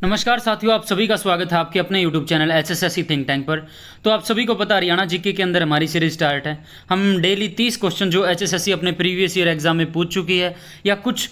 नमस्कार साथियों, आप सभी का स्वागत है आपके अपने YouTube channel HSSC think tank पर। तो आप सभी को पता हरियाणा जीके के अंदर हमारी सीरीज स्टार्ट है। हम डेली 30 क्वेश्चन जो एचएसएससी अपने प्रीवियस ईयर एग्जाम में पूछ चुकी है या कुछ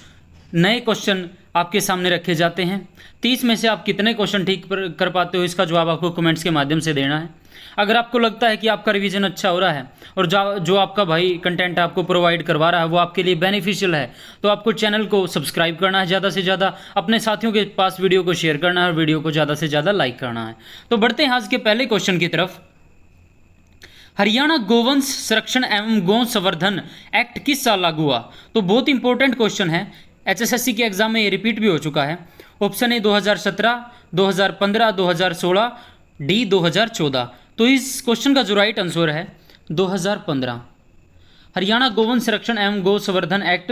नए क्वेश्चन आपके सामने रखे जाते हैं। 30 में से आप कितने क्वेश्चन ठीक कर पाते हो, इसका जवाब आपको कमेंट्स के माध्यम से देना है। अगर आपको लगता है कि आपका रिवीजन अच्छा हो रहा है और जो आपका भाई कंटेंट आपको प्रोवाइड करवा रहा है वो आपके लिए बेनिफिशियल है, तो आपको चैनल को सब्सक्राइब करना है, ज़्यादा से ज़्यादा अपने साथियों के पास वीडियो को शेयर करना है और वीडियो को ज़्यादा से ज़्यादा लाइक करना है। तो बढ़ते हैं आज के पहले क्वेश्चन की तरफ। हरियाणा गोवंश संरक्षण एवं गौ संवर्धन एक्ट किस साल लागू हुआ? तो बहुत इंपॉर्टेंट क्वेश्चन है, एचएसएससी के एग्जाम में ये रिपीट भी हो चुका है। ऑप्शन ए 2017, 2015, 2016, डी 2014। तो इस क्वेश्चन का जो राइट आंसर है 2015। हरियाणा गोवंश संरक्षण एवं गौ संवर्धन एक्ट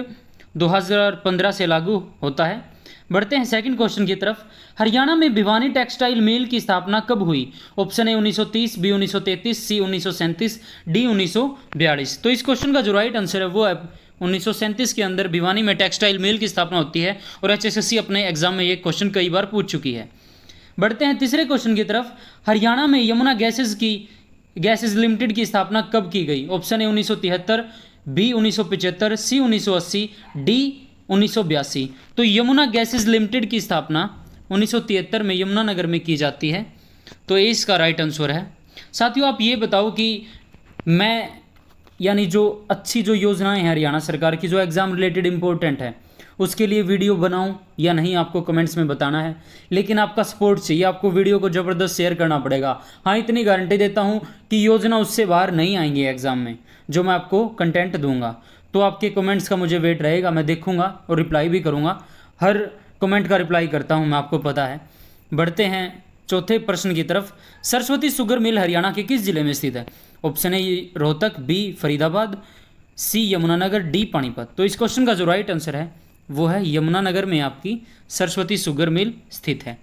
2015 से लागू होता है। बढ़ते हैं सेकंड क्वेश्चन की तरफ। हरियाणा में भिवानी टेक्सटाइल मिल की स्थापना कब हुई? Option A 1930, B 1933, C 1937, D 1942। तो इस क्वेश्चन का जो राइट आंसर है वो है 1937 के अंदर भिवानी में टेक्सटाइल मिल की स्थापना होती है और एचएसएससी अपने एग्जाम में ये क्वेश्चन कई बार पूछ चुकी है। बढ़ते हैं तीसरे क्वेश्चन की तरफ। हरियाणा में यमुना गैसेज लिमिटेड की स्थापना कब की गई? Option A 1973, B 1975, C 1980, D 1982। तो यमुना गैसेज लिमिटेड की स्थापना 1973 में यमुनानगर में की जाती है। तो ये इसका राइट आंसर है। साथियों, आप ये बताओ कि मैं यानी जो अच्छी जो योजनाएं हैं हरियाणा सरकार की, जो एग्ज़ाम रिलेटेड इंपॉर्टेंट है, उसके लिए वीडियो बनाऊं या नहीं, आपको कमेंट्स में बताना है। लेकिन आपका सपोर्ट चाहिए, आपको वीडियो को ज़बरदस्त शेयर करना पड़ेगा। हाँ, इतनी गारंटी देता हूं कि योजना उससे बाहर नहीं आएंगी एग्ज़ाम में, जो मैं आपको कंटेंट दूंगा। तो आपके कमेंट्स का मुझे वेट रहेगा, मैं देखूंगा और रिप्लाई भी करूंगा। हर कमेंट का रिप्लाई करता हूं मैं, आपको पता है। बढ़ते हैं चौथे प्रश्न की तरफ। सरस्वती शुगर मिल हरियाणा के किस जिले में स्थित है? Option A Rohtak, B Faridabad, C Yamunanagar, D Panipat. तो इस क्वेश्चन का जो राइट आंसर है वो है यमुनानगर में आपकी सरस्वती शुगर मिल स्थित है।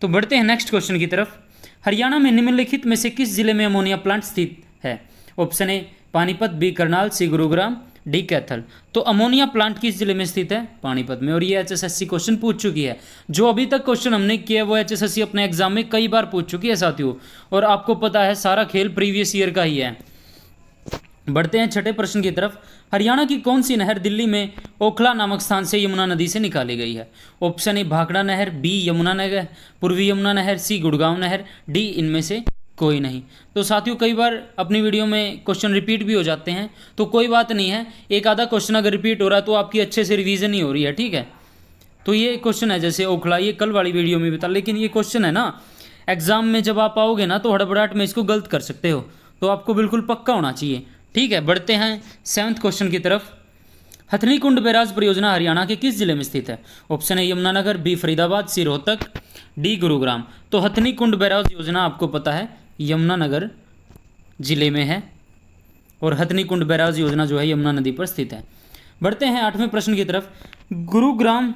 तो बढ़ते हैं नेक्स्ट क्वेश्चन की तरफ। हरियाणा में निम्नलिखित में से किस जिले में अमोनिया प्लांट स्थित है? Option A Panipat, B Karnal, C Gurugram, D Kaithal. तो अमोनिया प्लांट किस जिले में स्थित है? पानीपत में। और ये एचएसएससी क्वेश्चन पूछ चुकी है। जो अभी तक क्वेश्चन हमने किया वो एचएसएससी अपने एग्जाम में कई बार पूछ चुकी है साथियों, और आपको पता है सारा खेल प्रीवियस ईयर का ही है। बढ़ते हैं छठे प्रश्न की तरफ। हरियाणा की कौन सी नहर दिल्ली में ओखला नामक स्थान से यमुना नदी से निकाली गई है? ऑप्शन ए भाखड़ा नहर, बी यमुना नहर, पूर्वी यमुना नहर, सी गुड़गांव नहर, डी इनमें से कोई नहीं। तो साथियों, कई बार अपनी वीडियो में क्वेश्चन रिपीट भी हो जाते हैं, तो कोई बात नहीं है। एक आधा क्वेश्चन अगर रिपीट हो रहा है तो आपकी अच्छे से रिवीजन ही हो रही है, ठीक है। तो ये क्वेश्चन है जैसे ओखला, ये कल वाली वीडियो में बता, लेकिन ये क्वेश्चन है ना, एग्जाम में जब आप आओगे ना तो हड़बड़ाहट में इसको गलत कर सकते हो, तो आपको बिल्कुल पक्का होना चाहिए, ठीक है। बढ़ते हैं सेवंथ क्वेश्चन की तरफ। हथनी कुंड बैराज परियोजना हरियाणा के किस जिले में स्थित है? Option A Yamunanagar, B Faridabad, C Rohtak, D Gurugram. तो हथनी कुंड बैराज योजना आपको पता है यमुनानगर जिले में है, और हथनी कुंड बैराज योजना जो है यमुना नदी पर स्थित है। बढ़ते हैं आठवें प्रश्न की तरफ। गुरुग्राम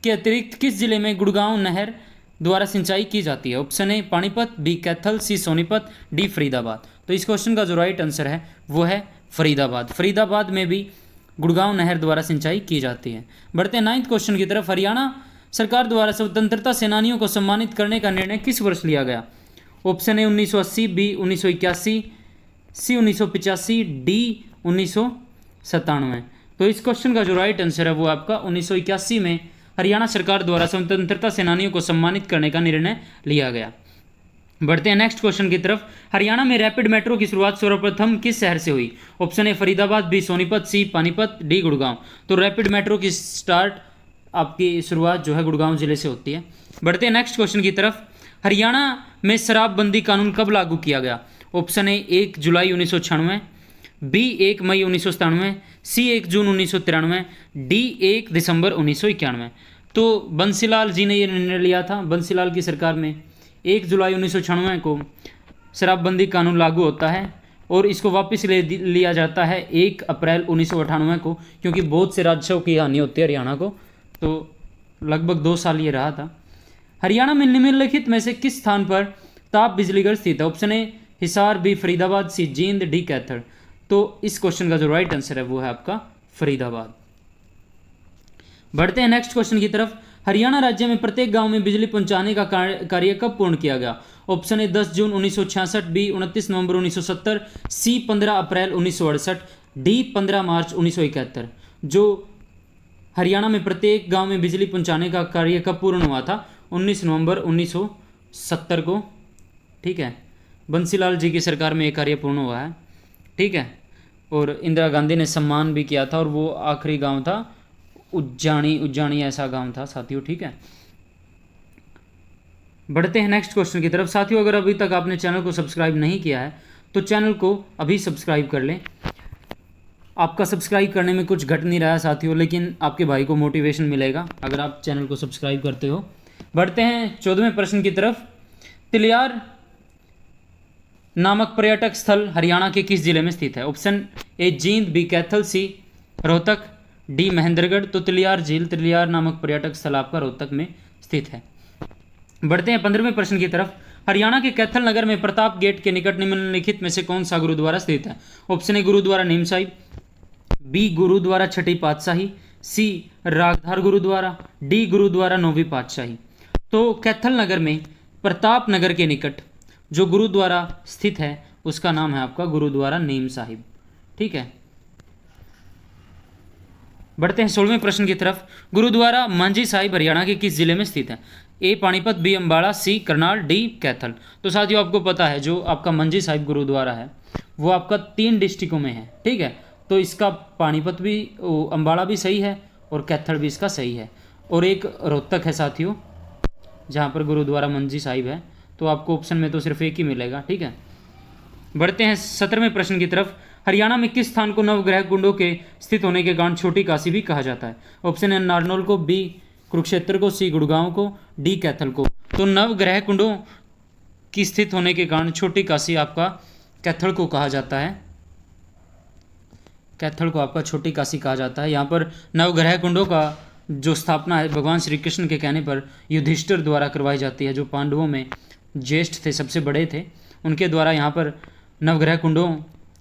के अतिरिक्त किस जिले में गुड़गांव नहर द्वारा सिंचाई की जाती है? Option A Panipat, B Kaithal, C Sonipat, D Faridabad. तो इस क्वेश्चन का जो राइट आंसर है वो है फरीदाबाद। फरीदाबाद में भी गुड़गांव नहर द्वारा सिंचाई की जाती है। बढ़ते हैं नाइन्थ क्वेश्चन की तरफ। हरियाणा सरकार द्वारा स्वतंत्रता सेनानियों को सम्मानित करने का निर्णय किस वर्ष लिया गया? Option A 1980, B 1981, C 1985, D 1997। तो इस क्वेश्चन का जो राइट आंसर है वो आपका 1981 में हरियाणा सरकार द्वारा स्वतंत्रता सेनानियों को सम्मानित करने का निर्णय लिया गया। बढ़ते हैं नेक्स्ट क्वेश्चन की तरफ। हरियाणा में रैपिड मेट्रो की शुरुआत सर्वप्रथम किस शहर से हुई? Option A Faridabad, B Sonipat, C Panipat, D Gurgaon. तो रैपिड मेट्रो की स्टार्ट आपकी शुरुआत जो है गुड़गांव जिले से होती है। बढ़ते हैं नेक्स्ट क्वेश्चन की तरफ। हरियाणा में शराबबंदी कानून कब लागू किया गया? ऑप्शन ए 1 जुलाई 1996, बी 1 मई 1997, सी 1 जून 1993, डी 1 दिसंबर 1991। तो बंसीलाल जी ने ये निर्णय लिया था, बंसीलाल की सरकार में 1 जुलाई 1996 को शराबबंदी कानून लागू होता है, और इसको वापस ले लिया जाता है 1 अप्रैल 1998 को, क्योंकि बहुत से राजस्व की हानि होती है हरियाणा को। तो लगभग 2 साल ये रहा था। हरियाणा में निम्नलिखित में से किस स्थान पर ताप बिजलीघर स्थित है? Option A Hisar, B Faridabad, C Jind, D Kaithal. तो इस क्वेश्चन का जो राइट आंसर है वो है आपका फरीदाबाद। बढ़ते हैं नेक्स्ट क्वेश्चन की तरफ। हरियाणा राज्य में प्रत्येक गांव में बिजली पहुंचाने का कार्य कब पूर्ण किया गया? ऑप्शन ए 10 जून 1966, बी 29 नवंबर 1970, सी 15 अप्रैल 1968, डी 15 मार्च 1971। जो हरियाणा में प्रत्येक गांव में बिजली पहुंचाने का कार्य कब पूर्ण हुआ था? 19 नवंबर 1970 को, ठीक है। बंसीलाल जी की सरकार में ये कार्य पूर्ण हुआ है, ठीक है। और इंदिरा गांधी ने सम्मान भी किया था, और वो आखिरी गांव था उज्जानी ऐसा गांव था साथियों, ठीक है। बढ़ते हैं नेक्स्ट क्वेश्चन की तरफ। साथियों, अगर अभी तक आपने चैनल को सब्सक्राइब नहीं किया है तो चैनल को अभी सब्सक्राइब कर लें। आपका सब्सक्राइब करने में कुछ घट नहीं रहा है साथियों, लेकिन आपके भाई को मोटिवेशन मिलेगा अगर आप चैनल को सब्सक्राइब करते हो। बढ़ते हैं 14वें प्रश्न की तरफ। तिलियार नामक पर्यटक स्थल हरियाणा के किस जिले में स्थित है? Option A Jind, B Kaithal, C Rohtak, D Mahendragarh. तो तिलियार झील, तिलियार नामक पर्यटक स्थल आपका रोहतक में स्थित है। बढ़ते हैं 15वें प्रश्न की तरफ। हरियाणा के कैथल नगर में प्रताप गेट के निकट निम्नलिखित में से कौन सा गुरुद्वारा स्थित है? Option A Gurdwara Neem Sahib, B Gurdwara Chhathi Patshahi, C Ragdhar Gurdwara, D Gurdwara Nauvin Patshahi. तो कैथल नगर में प्रताप नगर के निकट जो गुरुद्वारा स्थित है उसका नाम है आपका गुरुद्वारा नीम साहिब, ठीक है। बढ़ते हैं 16वें प्रश्न की तरफ। गुरुद्वारा मांझी साहिब हरियाणा के किस जिले में स्थित है? ए पानीपत, बी अम्बाड़ा, सी करनाल, डी कैथल। तो साथियों, आपको पता है जो आपका मंजी साहिब गुरुद्वारा है वो आपका 3 डिस्ट्रिक्टों में है, ठीक है। तो इसका पानीपत भी, अम्बाड़ा भी सही है और कैथल भी इसका सही है, और एक रोहतक है साथियों जहाँ पर गुरुद्वारा मंजी साहिब है। तो आपको ऑप्शन में तो सिर्फ एक ही मिलेगा, ठीक है। बढ़ते हैं 17वें प्रश्न की तरफ। हरियाणा में किस स्थान को नवग्रह कुंडों के स्थित होने के कारण छोटी काशी भी कहा जाता है? ऑप्शन ए नारनौल को, बी कुरुक्षेत्र को, सी गुड़गांव को, डी कैथल को। तो नवग्रह कुंडों की स्थित होने के कारण छोटी काशी आपका कैथल को कहा जाता है, कैथल को आपका छोटी काशी कहा जाता है। यहाँ पर नवग्रह कुंडों का जो स्थापना है भगवान श्री कृष्ण के कहने पर युधिष्ठिर द्वारा करवाई जाती है, जो पांडवों में ज्येष्ठ थे, सबसे बड़े थे, उनके द्वारा यहाँ पर नवग्रह कुंडों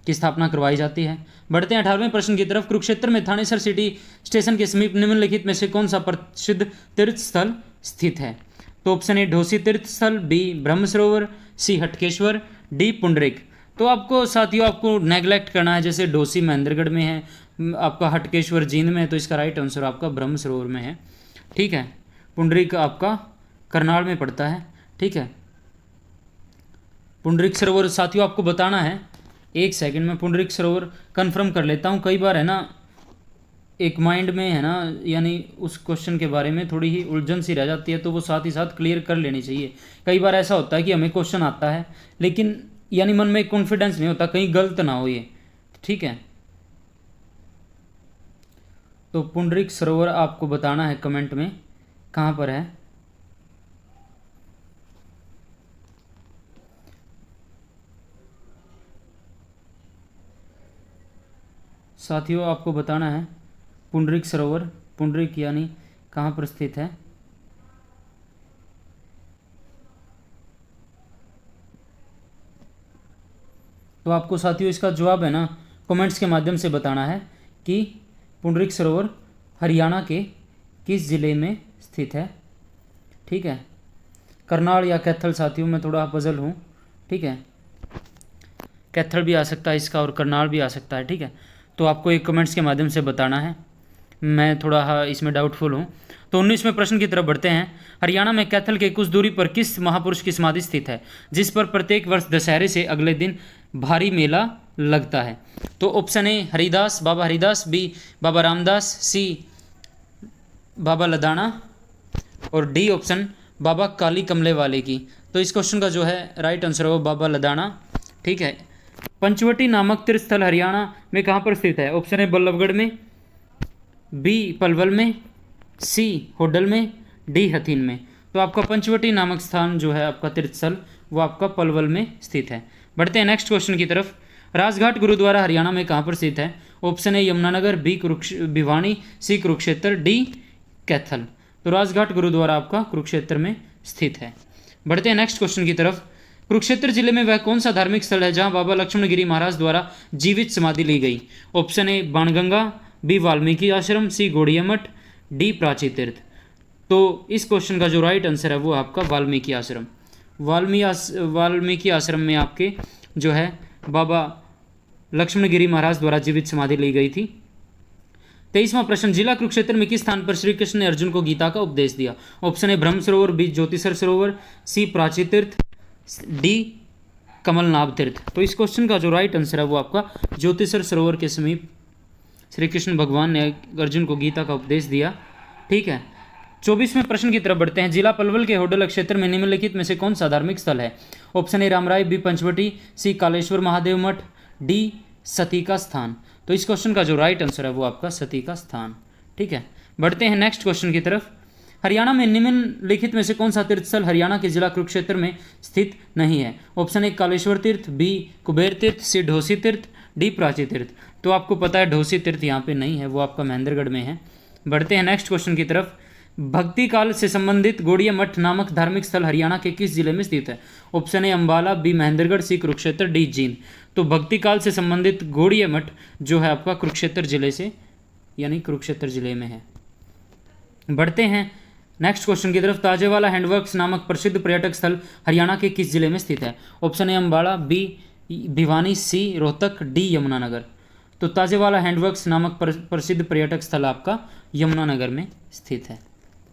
की स्थापना करवाई जाती है। बढ़ते हैं 18वें प्रश्न की तरफ। कुरुक्षेत्र में थानेसर सिटी स्टेशन के समीप निम्नलिखित में से कौन सा प्रसिद्ध तीर्थ स्थल स्थित है? तो ऑप्शन ए ढोसी तीर्थ स्थल, बी ब्रह्म सरोवर, सी हटकेश्वर, डी पुंडरिक। तो आपको साथियों आपको नेग्लेक्ट करना है, जैसे ढोसी महेंद्रगढ़ में है, आपका हटकेश्वर जींद में है, तो इसका राइट आंसर आपका ब्रह्म सरोवर में है, ठीक है। पुंडरिक आपका करनाल में पड़ता है, ठीक है। पुंडरिक सरोवर साथियों आपको बताना है, एक सेकंड में पुंडरिक सरोवर कंफर्म कर लेता हूँ। कई बार है ना एक माइंड में है ना, यानी उस क्वेश्चन के बारे में थोड़ी ही उलझन सी रह जाती है, तो वो साथ ही साथ क्लियर कर लेनी चाहिए। कई बार ऐसा होता है कि हमें क्वेश्चन आता है लेकिन यानी मन में कॉन्फिडेंस नहीं होता कहीं गलत ना हो ये, ठीक है। तो पुंडरिक सरोवर आपको बताना है कमेंट में कहाँ पर है। साथियों आपको बताना है पुंडरिक सरोवर, पुंडरिक यानी कहाँ पर स्थित है। तो आपको साथियों इसका जवाब है ना कमेंट्स के माध्यम से बताना है कि पुंडरिक सरोवर हरियाणा के किस ज़िले में स्थित है, ठीक है। करनाल या कैथल साथियों में थोड़ा पजल हूँ, ठीक है। कैथल भी आ सकता है इसका और करनाल भी आ सकता है, ठीक है। तो आपको एक कमेंट्स के माध्यम से बताना है, मैं थोड़ा इसमें डाउटफुल हूँ। तो 19वें प्रश्न की तरफ बढ़ते हैं। हरियाणा में कैथल के कुछ दूरी पर किस महापुरुष की समाधि स्थित है जिस पर प्रत्येक वर्ष दशहरे से अगले दिन भारी मेला लगता है? तो option A Haridas, Baba Haridas, B Baba Ramdas, C Baba Ladana, और डी ऑप्शन बाबा काली कमले वाले की। तो इस क्वेश्चन का जो है राइट आंसर हो बाबा लदाना, ठीक है। पंचवटी नामक तीर्थ स्थल हरियाणा में कहाँ पर स्थित है? ऑप्शन ए बल्लभगढ़ में, बी पलवल में, सी होडल में, डी हथीन में। तो आपका पंचवटी नामक स्थान जो है आपका तीर्थ स्थल वो आपका पलवल में स्थित है। बढ़ते हैं नेक्स्ट क्वेश्चन की तरफ। राजघाट गुरुद्वारा हरियाणा में कहाँ पर स्थित है? Option A Yamunanagar, B Bhiwani, C Kurukshetra, D Kaithal. तो राजघाट गुरुद्वारा आपका कुरुक्षेत्र में स्थित है। बढ़ते हैं नेक्स्ट क्वेश्चन की तरफ। कुरुक्षेत्र जिले में वह कौन सा धार्मिक स्थल है जहां बाबा लक्ष्मणगिरी महाराज द्वारा जीवित समाधि ली गई? Option A Banganga, B Valmiki Ashram, C Gaudiya मठ, डी प्राची तीर्थ। तो इस क्वेश्चन का जो राइट आंसर है वो आपका वाल्मीकि आश्रम। वाल्मीकि आश्रम में आपके जो है बाबा लक्ष्मणगिरी महाराज द्वारा जीवित समाधि ली गई थी। 23वां प्रश्न, जिला कुरुक्षेत्र में किस स्थान पर श्री कृष्ण ने अर्जुन को गीता का उपदेश दिया? Option A Brahma Sarovar, B Jyotisar सरोवर, सी प्राची तीर्थ, डी कमलनाभ तीर्थ। तो इस क्वेश्चन का जो राइट आंसर है वो आपका ज्योतिसर सरोवर के समीप श्री कृष्ण भगवान ने अर्जुन को गीता का उपदेश दिया। ठीक है, 24वें प्रश्न की तरफ बढ़ते हैं। जिला पलवल के होडल क्षेत्र में निम्नलिखित में से कौन सा धार्मिक स्थल है? Option A Ramrai, B Panchvati, C Kaleshwar Mahadev Math, D सती का स्थान। तो इस क्वेश्चन का जो राइट आंसर है वो आपका सती का स्थान। ठीक है, बढ़ते हैं नेक्स्ट क्वेश्चन की तरफ। हरियाणा में निम्नलिखित में से कौन सा तीर्थ स्थल हरियाणा के जिला कुरुक्षेत्र में स्थित नहीं है? ऑप्शन ए कालेश्वर तीर्थ, बी कुबेर तीर्थ, सी ढोसी तीर्थ, डी प्राची तीर्थ। तो आपको पता है ढोसी तीर्थ यहाँ पे नहीं है, वो आपका महेंद्रगढ़ में है। बढ़ते हैं नेक्स्ट क्वेश्चन की तरफ। भक्ति काल से संबंधित गौड़िया मठ नामक धार्मिक स्थल हरियाणा के किस जिले में स्थित है? Option A Ambala, B Mahendragarh, C Kurukshetra, D Jind. तो भक्ति काल से संबंधित गौड़िया मठ जो है आपका कुरुक्षेत्र जिले से यानी कुरुक्षेत्र जिले में है। बढ़ते हैं नेक्स्ट क्वेश्चन की तरफ। ताजेवाला हैंडवर्क्स नामक प्रसिद्ध पर्यटक स्थल हरियाणा के किस जिले में स्थित है? Option A Ambala, B Bhiwani, C Rohtak, D Yamunanagar. तो ताजेवाला हैंडवर्क्स नामक प्रसिद्ध पर्यटक स्थल आपका यमुनानगर में स्थित है।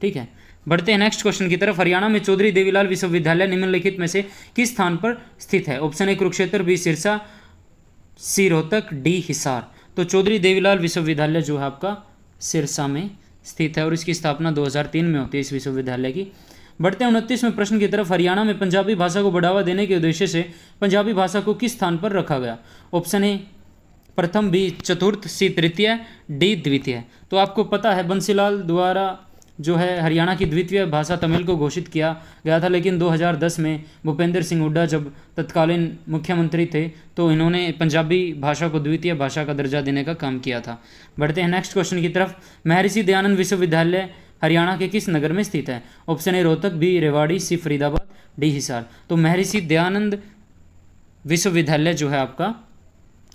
ठीक है, बढ़ते हैं नेक्स्ट क्वेश्चन की तरफ। हरियाणा में चौधरी देवीलाल विश्वविद्यालय निम्नलिखित में से किस स्थान पर स्थित है? Option A Kurukshetra, B Sirsa, C Rohtak, D Hisar. तो चौधरी देवीलाल विश्वविद्यालय जो है आपका सिरसा में स्थित है और इसकी स्थापना 2003 में होती है इस विश्वविद्यालय की। बढ़ते हैं 29वें प्रश्न की तरफ। हरियाणा में पंजाबी भाषा को बढ़ावा देने के उद्देश्य से पंजाबी भाषा को किस स्थान पर रखा गया? ऑप्शन ए प्रथम, बी चतुर्थ, सी तृतीय, डी द्वितीय। तो आपको पता है बंसीलाल द्वारा जो है हरियाणा की द्वितीय भाषा तमिल को घोषित किया गया था, लेकिन 2010 में भूपेंद्र सिंह हुड्डा जब तत्कालीन मुख्यमंत्री थे तो इन्होंने पंजाबी भाषा को द्वितीय भाषा का दर्जा देने का काम किया था। बढ़ते हैं नेक्स्ट क्वेश्चन की तरफ। महर्षि दयानंद विश्वविद्यालय हरियाणा के किस नगर में स्थित है? Option A Rohtak, B Rewari, C Faridabad, D Hisar. तो महर्षि दयानंद विश्वविद्यालय जो है आपका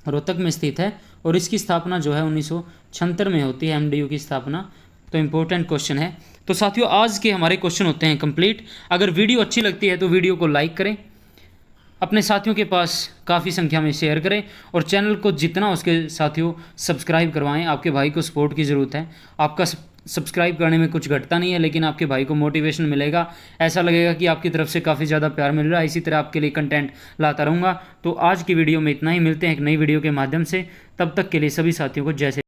रोहतक में स्थित है और इसकी स्थापना जो है 1976 में होती है, एमडीयू की स्थापना। तो इम्पोर्टेंट क्वेश्चन है। तो साथियों आज के हमारे क्वेश्चन होते हैं कंप्लीट। अगर वीडियो अच्छी लगती है तो वीडियो को लाइक करें, अपने साथियों के पास काफ़ी संख्या में शेयर करें और चैनल को जितना उसके साथियों सब्सक्राइब करवाएं। आपके भाई को सपोर्ट की ज़रूरत है। आपका सब्सक्राइब करने में कुछ घटता नहीं है, लेकिन आपके भाई को मोटिवेशन मिलेगा, ऐसा लगेगा कि आपकी तरफ से काफ़ी ज़्यादा प्यार मिल रहा है। इसी तरह आपके लिए कंटेंट लाता रहूँगा। तो आज की वीडियो में इतना ही, मिलते हैं एक नई वीडियो के माध्यम से। तब तक के लिए सभी साथियों को जय श्री